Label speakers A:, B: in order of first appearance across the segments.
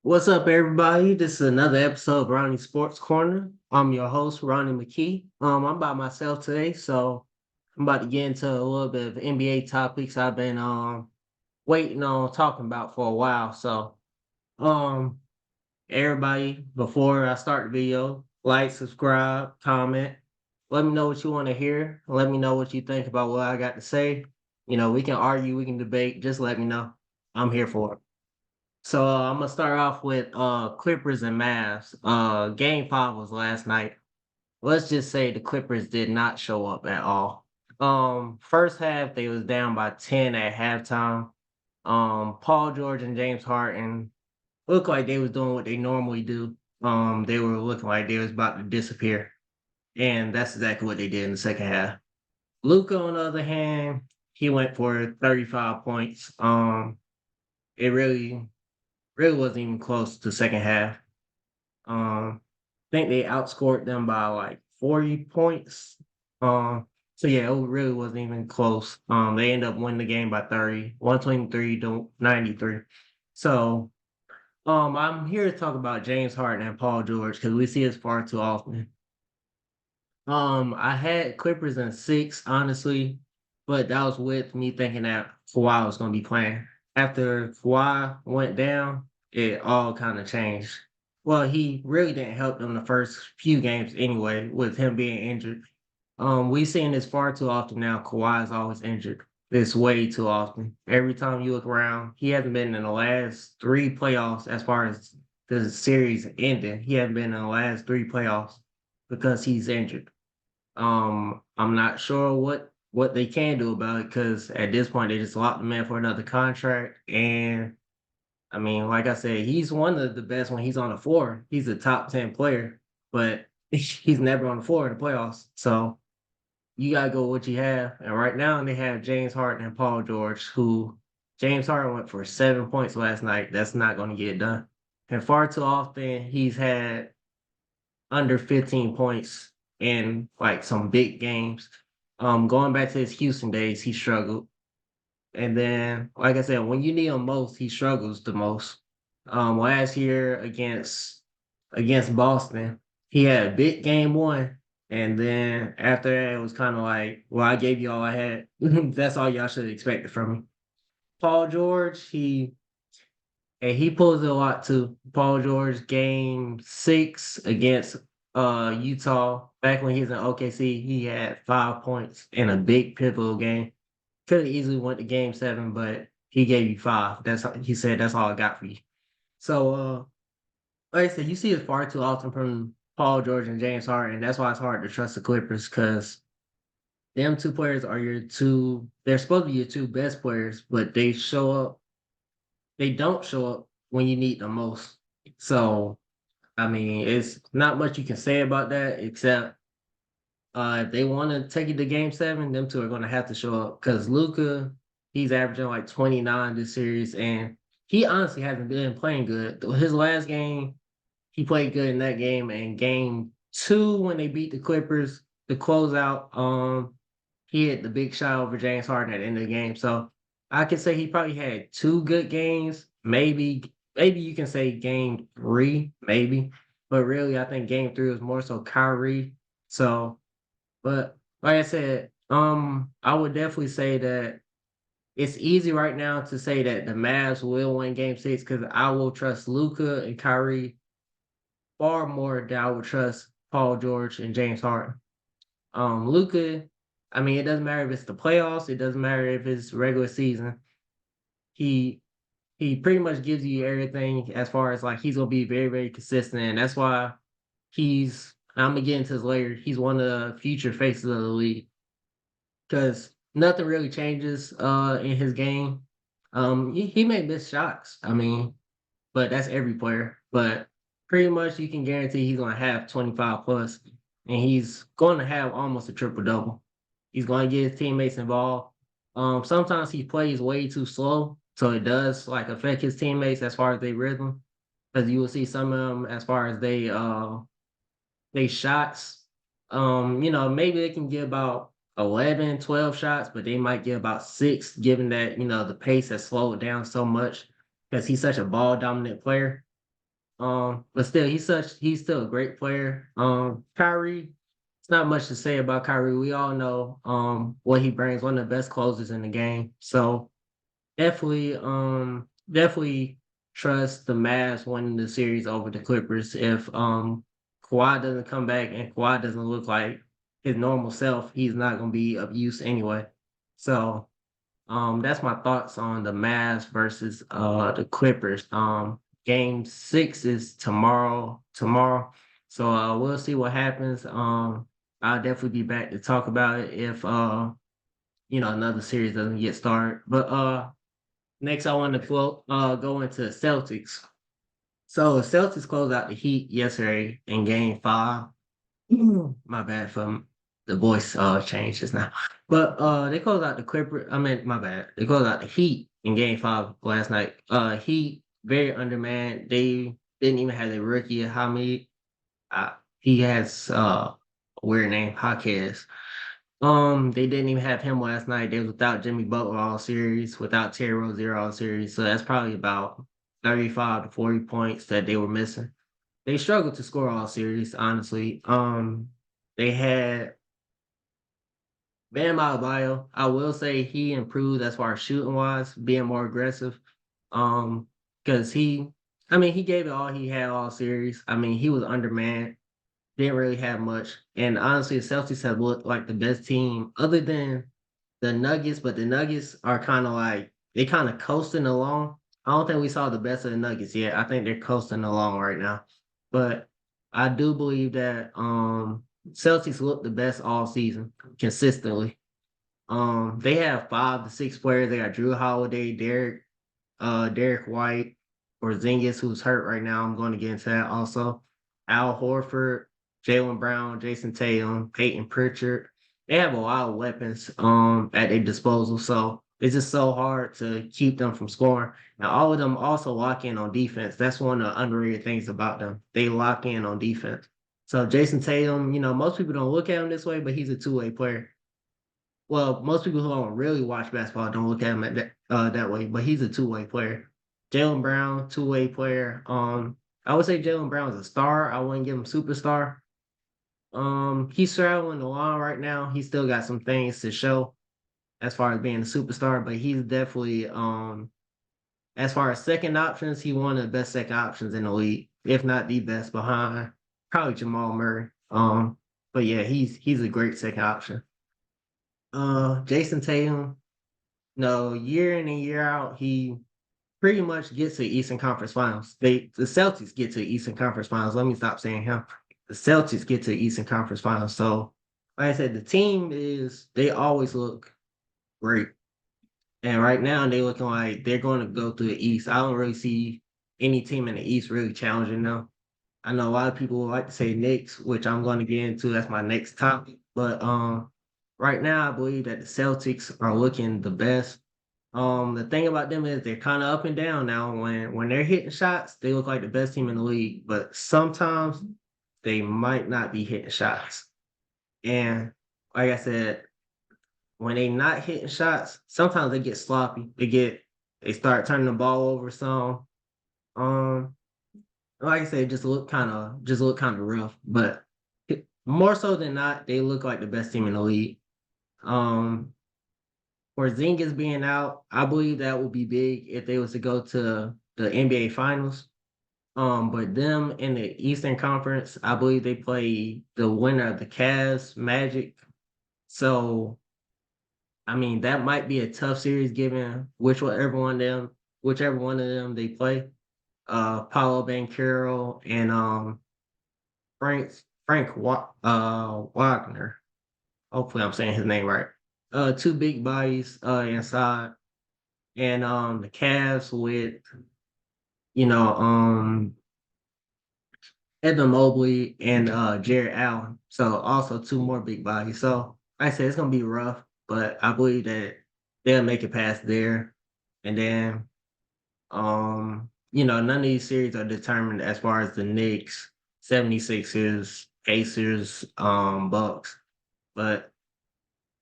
A: What's up, everybody? This is another episode of Ronney Sports Corner. I'm your host, Ronnie McKee. I'm by myself today, so I'm about to get into a little bit of NBA topics I've been waiting on talking about for a while. So, um, everybody, before I start the video, like, subscribe, comment. Let me know what you want to hear. Let me know what you think about what I got to say. We can argue, we can debate. Just let me know. I'm here for it. So I'm gonna start off with Clippers and Mavs. Game 5 was last night. Let's just say the Clippers did not show up at all. First half they was down by 10 at halftime. Paul George and James Harden looked like they was doing what they normally do. They were looking like they was about to disappear, and that's exactly what they did in the second half. Luca, on the other hand, he went for 35 points. It really wasn't even close to second half. I think they outscored them by like 40 points. So yeah, it really wasn't even close. They ended up winning the game by 30, 123 to 93. So I'm here to talk about James Harden and Paul George because we see it far too often. I had Clippers in 6, honestly, but that was with me thinking that Kawhi was gonna be playing. After Kawhi went down, it all kind of changed. Well, he really didn't help them the first few games anyway, with him being injured. We've seen this far too often now. Kawhi is always injured. This way too often. Every time you look around, he hasn't been in the last 3 playoffs as far as the series ending. He hasn't been in the last 3 playoffs because he's injured. I'm not sure what they can do about it because at this point they just locked the man for another contract. And I mean, like I said, he's one of the best when he's on the floor. He's a top 10 player, but he's never on the floor in the playoffs. So you gotta go with what you have. And right now they have James Harden and Paul George, who James Harden went for 7 points last night. That's not gonna get done. And far too often he's had under 15 points in like some big games. Going back to his Houston days, he struggled. And then, like I said, when you need him most, he struggles the most. Last year against Boston, he had a big game 1, and then after that, it was kind of like, well, I gave you all I had. That's all y'all should have expected from me. Paul George, he pulls it a lot too. Paul George game 6 against Utah. Back when he was in OKC, he had 5 points in a big pivotal game. Could have easily went to game 7, but he gave you 5. He said that's all I got for you. So like I said, you see it far too often from Paul George and James Harden. That's why it's hard to trust the Clippers because them 2 players are they're supposed to be your 2 best players, but they don't show up when you need them most. So, I mean, it's not much you can say about that except if they want to take it to game 7, them two are going to have to show up because Luca, he's averaging like 29 this series, and he honestly hasn't been playing good. His last game, he played good in that game, and game 2 when they beat the Clippers, the closeout, he hit the big shot over James Harden at the end of the game. So I could say he probably had 2 good games. Maybe you can say game 3, maybe. But really, I think game 3 was more so Kyrie. So, but like I said, I would definitely say that it's easy right now to say that the Mavs will win game 6 because I will trust Luca and Kyrie far more than I would trust Paul George and James Harden. Luca, I mean, it doesn't matter if it's the playoffs, it doesn't matter if it's regular season. He he pretty much gives you everything as far as like he's gonna be very, very consistent. And that's why I'm gonna get into this later. He's one of the future faces of the league because nothing really changes in his game. He may miss shots. I mean, but that's every player. But pretty much you can guarantee he's gonna have 25 plus, and he's going to have almost a triple double. He's going to get his teammates involved. Sometimes he plays way too slow, so it does like affect his teammates as far as their rhythm. Because you will see some of them as far as they shots. Maybe they can get about 11, 12 shots, but they might get about 6, given that, the pace has slowed down so much because he's such a ball dominant player. But still, he's still a great player. Kyrie, it's not much to say about Kyrie. We all know what he brings, one of the best closers in the game. So definitely trust the Mavs winning the series over the Clippers. If Kawhi doesn't come back and Kawhi doesn't look like his normal self, he's not gonna be of use anyway. So that's my thoughts on the Mavs versus the Clippers. Game 6 is tomorrow. So we'll see what happens. I'll definitely be back to talk about it if another series doesn't get started. But next I want to go into Celtics. So Celtics closed out the Heat yesterday in game 5. My bad for the voice change just now. But they closed out the Clipper. I mean, my bad. They closed out the Heat in game 5 last night. Heat very undermanned. They didn't even have the rookie Hamid. He has a weird name, Jaquez. They didn't even have him last night. They was without Jimmy Butler all series, without Terry Rozier all series. So that's probably about 35 to 40 points that they were missing. They struggled to score all series, honestly. They had Bam Adebayo. I will say he improved as far as shooting wise, being more aggressive. Because he gave it all he had all series. I mean, he was undermanned, didn't really have much. And honestly, the Celtics have looked like the best team other than the Nuggets, but the Nuggets are kind of like they kind of coasting along. I don't think we saw the best of the Nuggets yet. I think they're coasting along right now. But I do believe that Celtics look the best all season consistently. They have 5 to 6 players. They got Drew Holiday, Derek White, or Zingas, who's hurt right now. I'm going to get into that also. Al Horford, Jalen Brown, Jason Tatum, Peyton Pritchard. They have a lot of weapons at their disposal. So it's just so hard to keep them from scoring. Now, all of them also lock in on defense. That's one of the underrated things about them. They lock in on defense. So Jason Tatum, most people don't look at him this way, but he's a two-way player. Well, most people who don't really watch basketball don't look at him that way, but he's a two-way player. Jalen Brown, two-way player. I would say Jalen Brown is a star. I wouldn't give him superstar. He's straddling the line right now. He still got some things to show as far as being a superstar, but he's definitely as far as second options, he one of the best second options in the league, if not the best behind probably Jamal Murray. But yeah, he's a great second option. Jason Tatum, no, year in and year out, he pretty much gets to Eastern Conference Finals. The Celtics get to Eastern Conference Finals. Let me stop saying him. The Celtics get to Eastern Conference Finals. So, like I said, the team they always look great. And right now they looking like they're going to go through the East. I don't really see any team in the East really challenging them. I know a lot of people would like to say Knicks, which I'm going to get into. That's my next topic. But right now I believe that the Celtics are looking the best. The thing about them is they're kind of up and down now. When they're hitting shots, they look like the best team in the league. But sometimes they might not be hitting shots. And like I said, when they not hitting shots, sometimes they get sloppy. They start turning the ball over some. Um, like I said, just look kind of rough. But more so than not, they look like the best team in the league. Um, Porzingis being out, I believe that would be big if they was to go to the NBA Finals. But them in the Eastern Conference, I believe they play the winner of the Cavs Magic. So I mean that might be a tough series given whichever one of them they play. Paulo Banchero and Frank Wagner. Hopefully I'm saying his name right. Two big bodies inside. And the Cavs with you know Evan Mobley and Jared Allen. So also two more big bodies. So like I said it's gonna be rough, but I believe that they'll make it past there. And then none of these series are determined as far as the Knicks, 76ers, Pacers, Bucks. But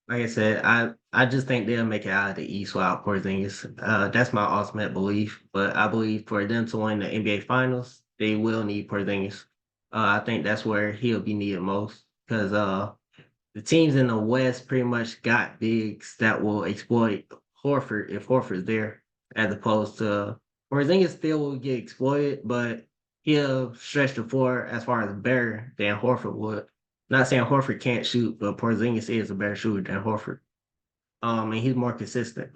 A: Like I said, I just think they'll make it out of the East without Porzingis. That's my ultimate belief. But I believe for them to win the NBA Finals, they will need Porzingis. I think that's where he'll be needed most because the teams in the West pretty much got bigs that will exploit Horford if Horford's there, as opposed to Porzingis still will get exploited, but he'll stretch the floor as far as better than Horford would. Not saying Horford can't shoot, but Porzingis is a better shooter than Horford. And he's more consistent.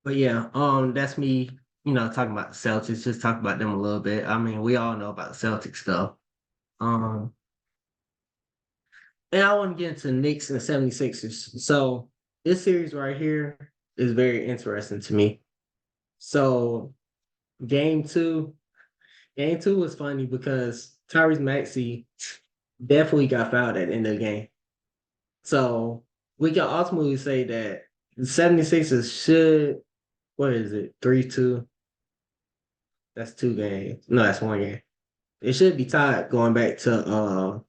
A: But yeah, that's me, talking about the Celtics, just talk about them a little bit. I mean, we all know about the Celtics stuff. Um, and I want to get into the Knicks and the 76ers. So this series right here is very interesting to me. So game two, game two was funny because Tyrese Maxey definitely got fouled at the end of the game. So we can ultimately say that the 76ers should, what is it, 3-2? That's two games. No, that's one game. It should be tied going back to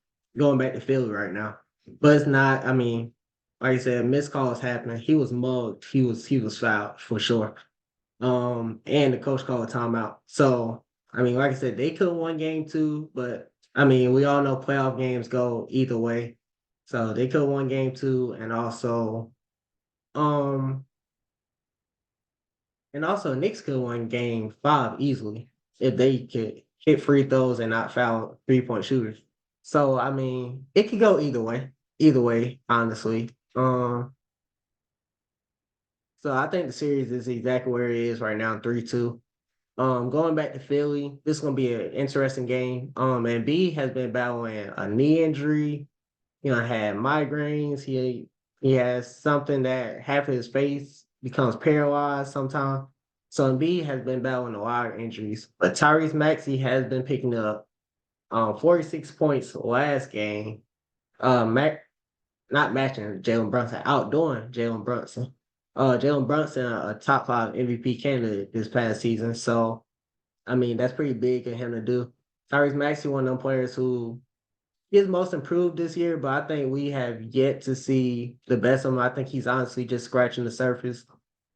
A: Philly right now. But it's not. I mean, like I said, missed calls happening. He was mugged. He was fouled for sure. And the coach called a timeout. So I mean, like I said, they could have won game two, but I mean, we all know playoff games go either way. So they could have won game two, um and also Knicks could have won game five easily if they could hit free throws and not foul 3-point shooters. So I mean, it could go either way. Either way, honestly. So I think the series is exactly where it is right now, 3-2. Going back to Philly, this is gonna be an interesting game. And B has been battling a knee injury. Had migraines. He has something that half of his face becomes paralyzed sometimes. So Embiid has been battling a lot of injuries, but Tyrese Maxey has been picking up 46 points last game. Ma- Not matching Jalen Brunson, outdoing Jalen Brunson. Jalen Brunson, a top five MVP candidate this past season. So I mean, that's pretty big of him to do. Tyrese Maxey, one of them players who is most improved this year, but I think we have yet to see the best of him. I think he's honestly just scratching the surface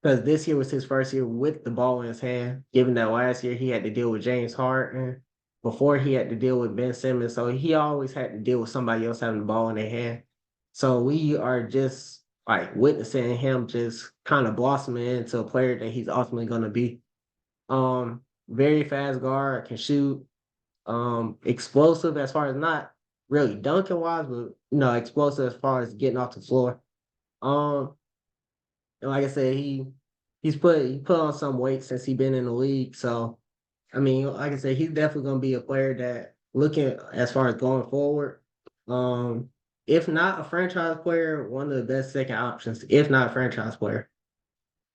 A: because this year was his first year with the ball in his hand, given that last year he had to deal with James Harden. Before he had to deal with Ben Simmons. So he always had to deal with somebody else having the ball in their hand. So we are just like witnessing him just kind of blossoming into a player that he's ultimately going to be. Very fast guard, can shoot, explosive as far as not really dunking wise, but explosive as far as getting off the floor. Um, and like I said, he put on some weight since he's been in the league. So I mean, like I said, he's definitely gonna be a player that looking as far as going forward. Um, if not a franchise player, one of the best second options, if not a franchise player.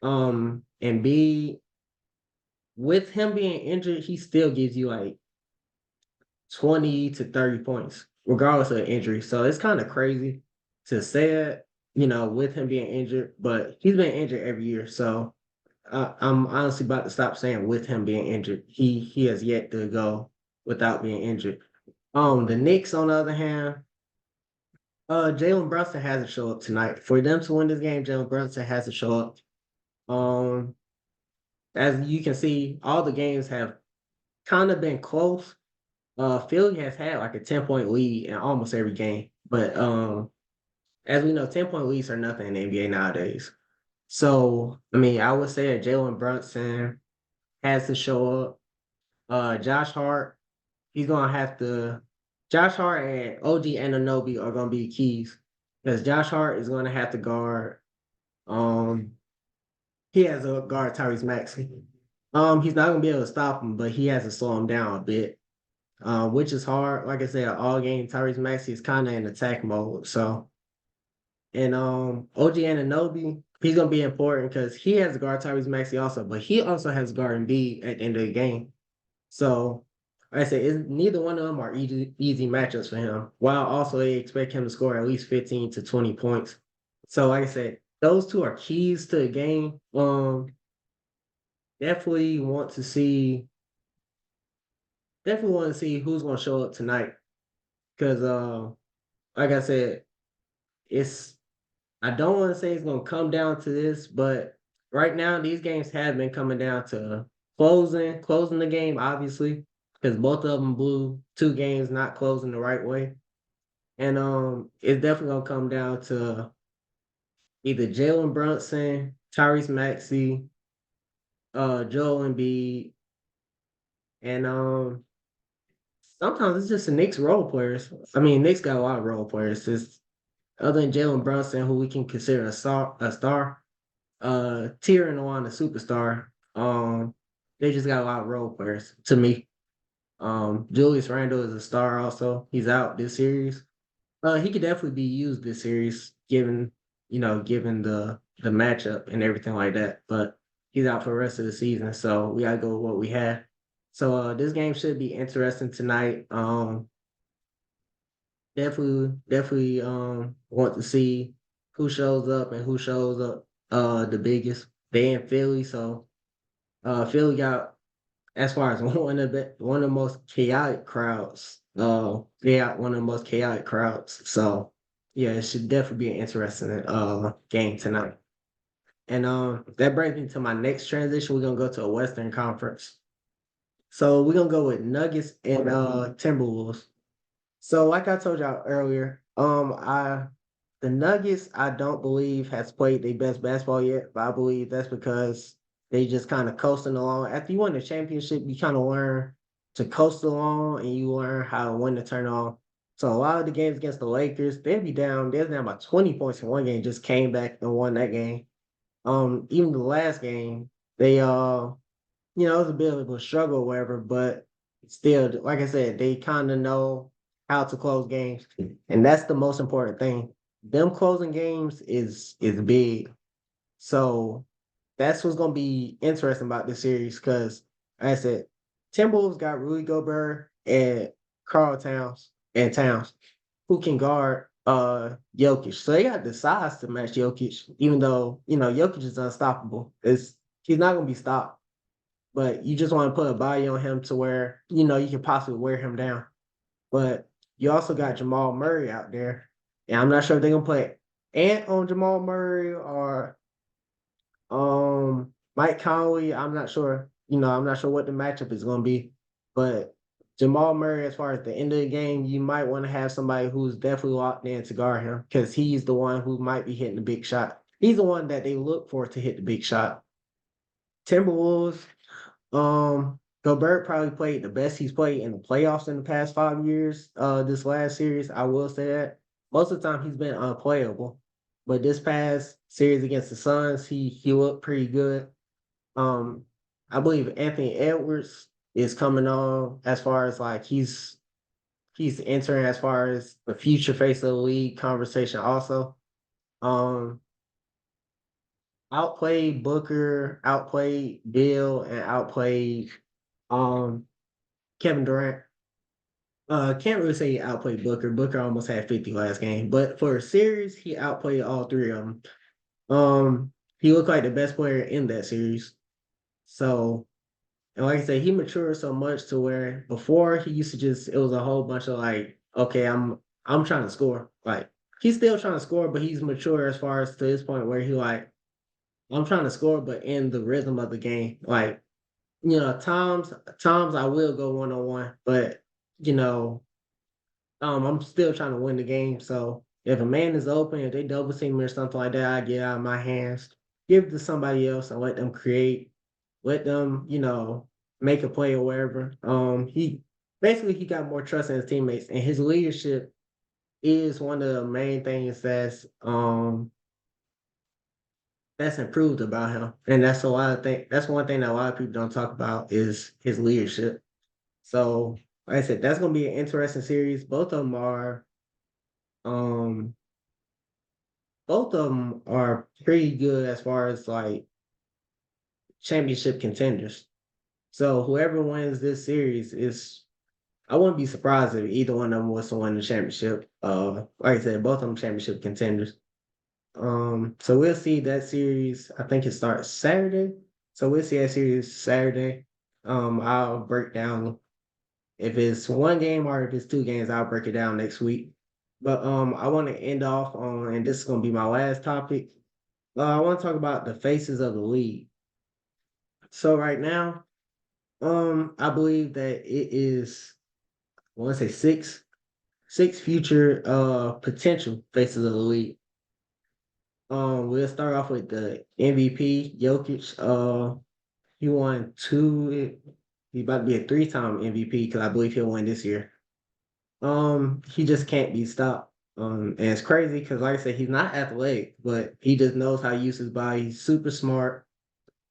A: And B, with him being injured, he still gives you like 20 to 30 points, regardless of injury. So it's kind of crazy to say it, with him being injured, but he's been injured every year. So I'm honestly about to stop saying with him being injured. He has yet to go without being injured. The Knicks, on the other hand, Jalen Brunson hasn't showed up tonight. For them to win this game, Jalen Brunson has to show up. Um, as you can see, all the games have kind of been close. Philly has had like a 10-point lead in almost every game, but as we know, 10-point leads are nothing in the NBA nowadays. So I mean, I would say that Jalen Brunson has to show up. Josh Hart, he's gonna have to. Josh Hart and OG Anunoby are gonna be keys because Josh Hart is gonna have to guard. Um, he has a guard Tyrese Maxey. He's not gonna be able to stop him, but he has to slow him down a bit, which is hard. Like I said, all game Tyrese Maxey is kind of in attack mode. So, and OG Anunoby, he's gonna be important because he has to guard Tyrese Maxey also, but he also has to guard Embiid at the end of the game. So, like I said, neither one of them are easy matchups for him. While also they expect him to score at least 15 to 20 points. So, like I said, those two are keys to the game. Definitely want to see. Definitely want to see who's going to show up tonight because, like I said, it's I don't want to say it's gonna come down to this, but right now these games have been coming down to closing the game, obviously, because both of them blew two games not closing the right way. And it's definitely gonna come down to either Jalen Brunson, Tyrese Maxey, Joel Embiid, and sometimes it's just the Knicks role players. I mean, Knicks got a lot of role players. Just other than Jalen Brunson, who we can consider a star, Tyrion on a superstar. They just got a lot of role players to me. Julius Randle is a star also. He's out this series. He could definitely be used this series, given the matchup and everything like that. But he's out for the rest of the season, so we gotta go with what we have. So this game should be interesting tonight. Definitely want to see who shows up and who shows up the biggest. They in Philly, so Philly got as far as one of the most chaotic crowds. They got one of the most chaotic crowds. So yeah, it should definitely be an interesting game tonight. And that brings me to my next transition. We're gonna go to a Western Conference. So we're gonna go with Nuggets and Timberwolves. So like I told y'all earlier, I the Nuggets I don't believe has played their best basketball yet, but I believe that's because they just kind of coasting along. After you win the championship, you kind of learn to coast along and you learn how when to turn on. So a lot of the games against the Lakers, they're down by 20 points in one game, just came back and won that game. Even the last game, they it was a bit of a struggle or whatever, but still, like I said, they kind of know how to close games. And that's the most important thing. Them closing games is big. So that's what's gonna be interesting about this series because like I said, Timberwolves got Rudy Gobert and Carl Towns who can guard Jokic. So they got the size to match Jokic, even though Jokic is unstoppable. He's not gonna be stopped, but you just want to put a body on him to where you can possibly wear him down. But you also got Jamal Murray out there, and I'm not sure if they're gonna play Ant on Jamal Murray or Mike Conley. I'm not sure. I'm not sure what the matchup is gonna be, but Jamal Murray, as far as the end of the game, you might want to have somebody who's definitely locked in to guard him because he's the one who might be hitting the big shot. He's the one that they look for to hit the big shot. Timberwolves, Gobert probably played the best he's played in the playoffs in the past 5 years. This last series, I will say that. Most of the time he's been unplayable. But this past series against the Suns, he looked pretty good. Um, I believe Anthony Edwards is coming on as far as like he's entering as far as the future face of the league conversation also. Um, outplayed Booker, outplayed Bill, and outplayed um Kevin Durant. Can't really say he outplayed Booker. Booker almost had 50 last game, but for a series, he outplayed all three of them. He looked like the best player in that series. So, and like I said, he matured so much to where before he used to just it was a whole bunch of like, okay, I'm trying to score. Like he's still trying to score, but he's mature as far as to this point where he like I'm trying to score, but in the rhythm of the game. Like times I will go 1-on-1, but you know, I'm still trying to win the game. So if a man is open, if they double team me or something like that, I get out of my hands, give it to somebody else and let them create, let them, make a play or whatever. He got more trust in his teammates and his leadership is one of the main things that's improved about him. And that's one thing that a lot of people don't talk about is his leadership. So, like I said, that's gonna be an interesting series. Um, both of them are pretty good as far as like championship contenders. So whoever wins this series I wouldn't be surprised if either one of them was to win the championship. Like I said, both of them championship contenders. So we'll see that series. I think it starts Saturday. So we'll see that series Saturday. I'll break down if it's one game or if it's two games. I'll break it down next week. But I want to end off on, and this is gonna be my last topic. I want to talk about the faces of the league. So right now, I believe that it is I want to say six future potential faces of the league. We'll start off with the MVP, Jokic. He won two. He's about to be a three-time MVP because I believe he'll win this year. He just can't be stopped. And it's crazy because, like I said, he's not athletic, but he just knows how to use his body. He's super smart.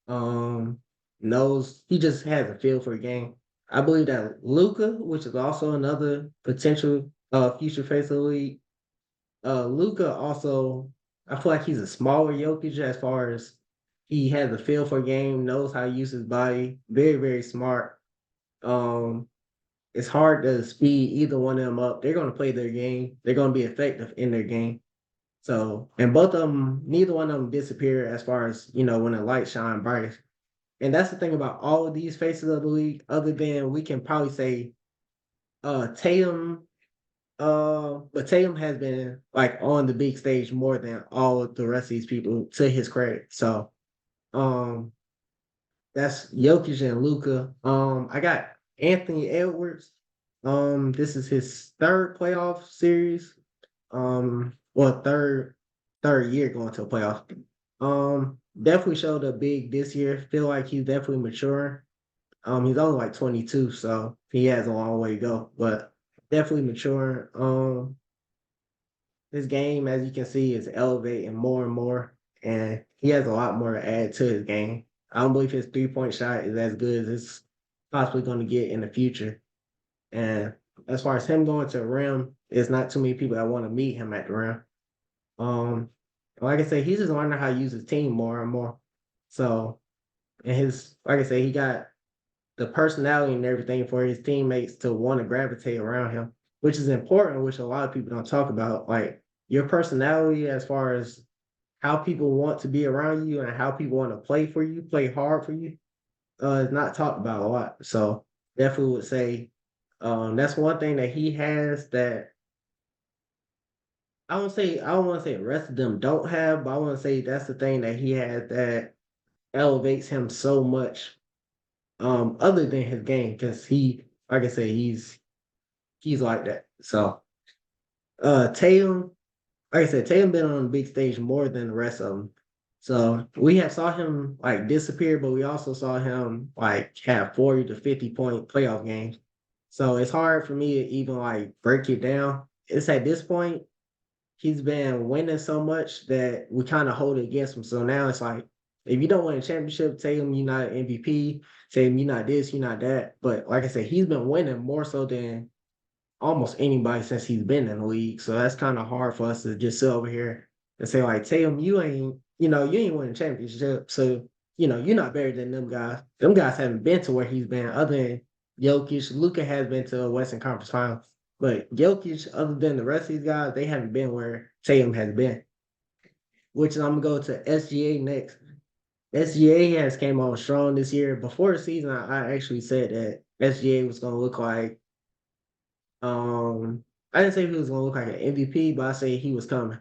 A: Um, knows he just has a feel for the game. I believe that Luca, which is also another potential future face of the league. Luca also, I feel like he's a smaller Jokic as far as he has a feel for game, knows how to use his body, very, very smart. Um, it's hard to speed either one of them up. They're going to play their game. They're going to be effective in their game. So, and both of them, neither one of them disappear as far as, when the light shine brightest. And that's the thing about all of these faces of the league, other than we can probably say Tatum, but Tatum has been like on the big stage more than all of the rest of these people to his credit. So um that's Jokic and Luca. I got Anthony Edwards. This is his third playoff series. Well, third year going to a playoff. Definitely showed up big this year. Feel like he's definitely maturing. He's only like 22, so he has a long way to go, but definitely maturing. His game, as you can see, is elevating more and more, and he has a lot more to add to his game. I don't believe his 3-point shot is as good as it's possibly going to get in the future. And as far as him going to the rim, there's not too many people that want to meet him at the rim. Um, like I said, he's just learning how to use his team more and more. So, and like I said, he got the personality and everything for his teammates to want to gravitate around him, which is important, which a lot of people don't talk about. Like your personality as far as how people want to be around you and how people want to play for you, play hard for you, is not talked about a lot. So definitely would say that's one thing that he has that I don't want to say the rest of them don't have, but I want to say that's the thing that he has that elevates him so much other than his game because he like I said he's like that. So Tatum, like I said, Tatum been on the big stage more than the rest of them. So we have saw him like disappear, but we also saw him like have 40 to 50-point playoff games. So it's hard for me to even like break it down. It's at this point he's been winning so much that we kind of hold it against him. So now it's like, if you don't win a championship, Tatum, you're not an MVP. Tatum, you're not this, you're not that. But like I said, he's been winning more so than almost anybody since he's been in the league. So that's kind of hard for us to just sit over here and say, like, Tatum, you ain't winning a championship. So, you're not better than them guys. Them guys haven't been to where he's been, other than Jokic. Luka has been to a Western Conference Finals. But Jokic, other than the rest of these guys, they haven't been where Tatum has been. Which I'm gonna go to SGA next. SGA has came on strong this year. Before the season, I actually said that SGA was gonna look like I didn't say he was gonna look like an MVP, but I say he was coming.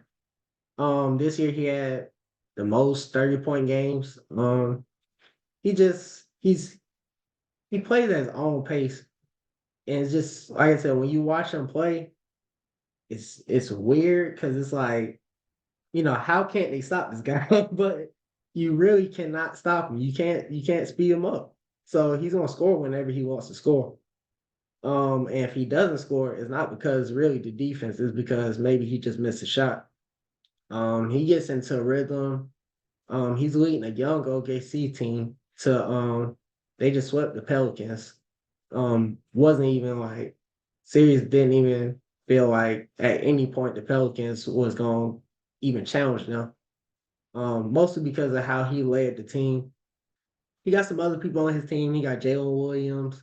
A: This year he had the most 30-point games. He just he plays at his own pace. And it's just like I said, when you watch him play, it's weird because it's like, how can't they stop this guy? But you really cannot stop him. You can't speed him up. So he's gonna score whenever he wants to score. And if he doesn't score, it's not because really the defense, is because maybe he just missed a shot. He gets into a rhythm. He's leading a young OKC team to they just swept the Pelicans. Wasn't even like series didn't even feel like at any point the Pelicans was gonna even challenge them. Mostly because of how he led the team. He got some other people on his team. He got Jalen Williams,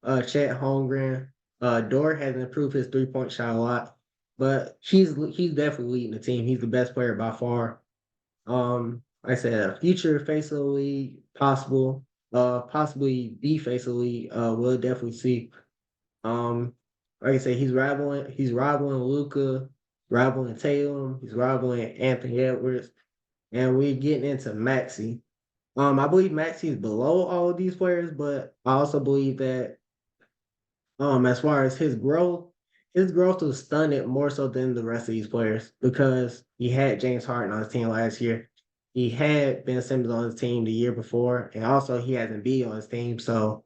A: Chet Holmgren. Dort has improved his 3-point shot a lot, but he's definitely leading the team. He's the best player by far. Like I said, a future face of the league, possibly the face of the league. We'll definitely see. Um, like I said, he's rivaling Luca. rivaling Tatum, he's rivaling Anthony Edwards, and we're getting into Maxi. I believe Maxi is below all of these players, but I also believe that as far as his growth was stunted more so than the rest of these players because he had James Harden on his team last year. He had Ben Simmons on his team the year before, and also he has Embiid on his team. So,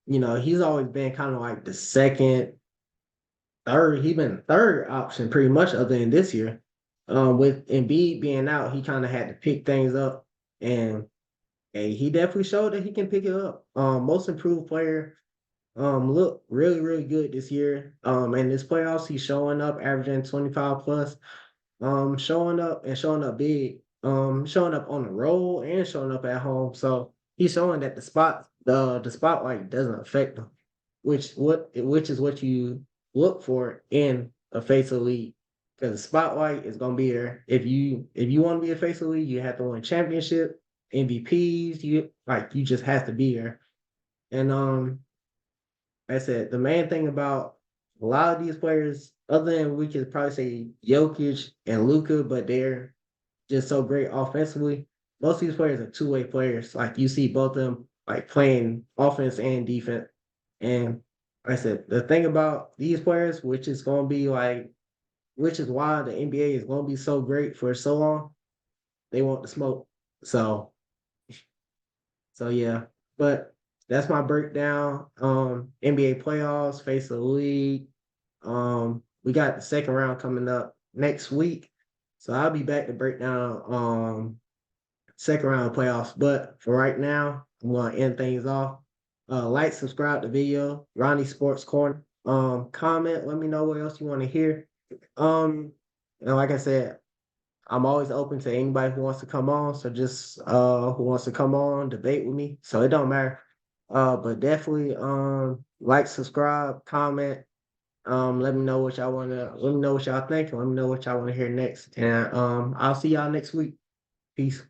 A: he's always been kind of like the second, third, he's been third option pretty much other than this year. With Embiid being out, he kind of had to pick things up, and he definitely showed that he can pick it up. Most improved player look really, really good this year. And this playoffs, he's showing up, averaging 25 plus, showing up big, showing up on the road and showing up at home. So he's showing that the spotlight doesn't affect him, which is what you look for in a face of the league. Because the spotlight is gonna be there. If you want to be a face of the league, you have to win championship, MVPs, you just have to be there. And I said the main thing about a lot of these players, other than we could probably say Jokic and Luka, but they're just so great offensively. Most of these players are two-way players. Like you see both of them like playing offense and defense. And like I said the thing about these players, which is why the NBA is gonna be so great for so long, they want the smoke. So yeah, but that's my breakdown. NBA playoffs, face of the league. We got the second round coming up next week, so I'll be back to break down second round playoffs. But for right now, I'm gonna end things off. Like, subscribe to the video, Ronnie Sports Corner. Comment, let me know what else you want to hear. Um, and like I said, I'm always open to anybody who wants to come on. So just who wants to come on, debate with me. So it don't matter. But definitely like, subscribe, comment. Let me know what y'all think, and let me know what y'all want to hear next. And I'll see y'all next week. Peace.